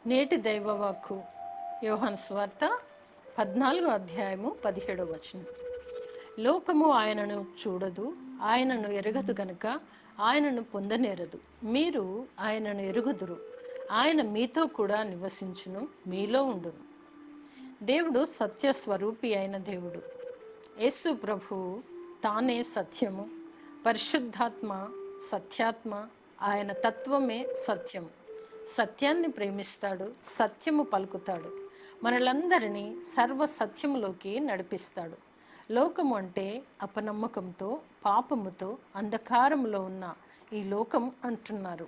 నేటి దైవవాక్కు యోహాను సువార్త 14వ అధ్యాయము 17వ వచనం. లోకము ఆయనను చూడదు, ఆయనను ఎరగదు గనుక ఆయనను పొందనేరదు. మీరు ఆయనను ఎరుగుదురు, ఆయన మీతో కూడా నివసించును, మీలో ఉండును. దేవుడు సత్యస్వరూపి అయిన దేవుడు. యేసు ప్రభువు తానే సత్యము, పరిశుద్ధాత్మ సత్యాత్మ, ఆయన తత్వమే సత్యము. సత్యాన్ని ప్రేమిస్తాడు, సత్యము పలుకుతాడు, మనలందరినీ సర్వ సత్యములోకి నడిపిస్తాడు. లోకము అంటే అపనమ్మకంతో, పాపముతో, అంధకారములో ఉన్న ఈ లోకం అంటున్నారు.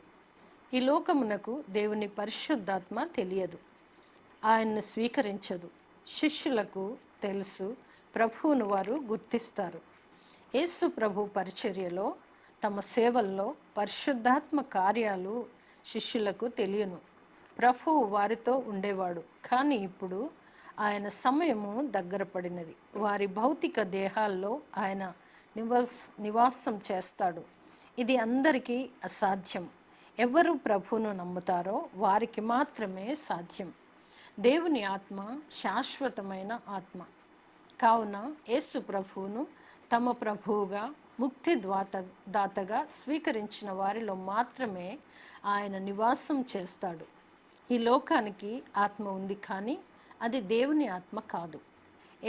ఈ లోకమునకు దేవుని పరిశుద్ధాత్మ తెలియదు, ఆయన్ను స్వీకరించదు. శిష్యులకు తెలుసు, ప్రభువును వారు గుర్తిస్తారు. యేసు ప్రభు పరిచర్యలో, తమ సేవల్లో పరిశుద్ధాత్మ కార్యాలు శిష్యులకు తెలియను. ప్రభువు వారితో ఉండేవాడు, కానీ ఇప్పుడు ఆయన సమయము దగ్గర పడినది. వారి భౌతిక దేహాల్లో ఆయన నివాసం చేస్తాడు. ఇది అందరికీ అసాధ్యం. ఎవరు ప్రభువును నమ్ముతారో వారికి మాత్రమే సాధ్యం. దేవుని ఆత్మ శాశ్వతమైన ఆత్మ కావున యేసు ప్రభువును తమ ప్రభువుగా, ముక్తి దాతగా స్వీకరించిన వారిలో మాత్రమే ఆయన నివాసం చేస్తాడు. ఈ లోకానికి ఆత్మ ఉంది, కానీ అది దేవుని ఆత్మ కాదు.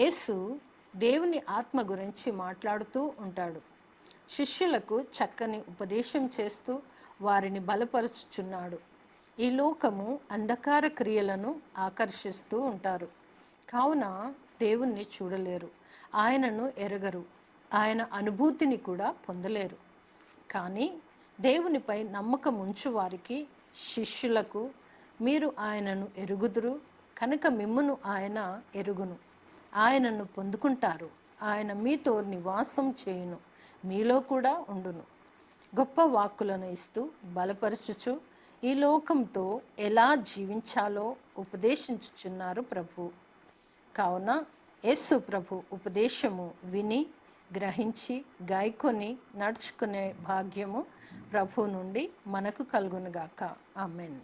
యేసు దేవుని ఆత్మ గురించి మాట్లాడుతూ ఉంటాడు. శిష్యులకు చక్కని ఉపదేశం చేస్తూ వారిని బలపరుచుచున్నాడు. ఈ లోకము అంధకార క్రియలను ఆకర్షిస్తూ ఉంటారు, కావున దేవుణ్ణి చూడలేరు, ఆయనను ఎరగరు, ఆయన అనుభూతిని కూడా పొందలేరు. కానీ దేవునిపై నమ్మకం ఉంచు వారికి, శిష్యులకు, మీరు ఆయనను ఎరుగుదురు కనుక మిమ్మును ఆయన ఎరుగును, ఆయనను పొందుకుంటారు, ఆయన మీతో నివాసం చేయును, మీలో కూడా ఉండును. గొప్ప వాక్కులను ఇస్తూ బలపరచుచు ఈ లోకంతో ఎలా జీవించాలో ఉపదేశించుచున్నారు ప్రభు. కావున యేసు ప్రభు ఉపదేశము విని, గ్రహించి, గాయకొని నడుచుకునే భాగ్యము ప్రభు నుండి మనకు కలుగునుగాక. ఆమెన్.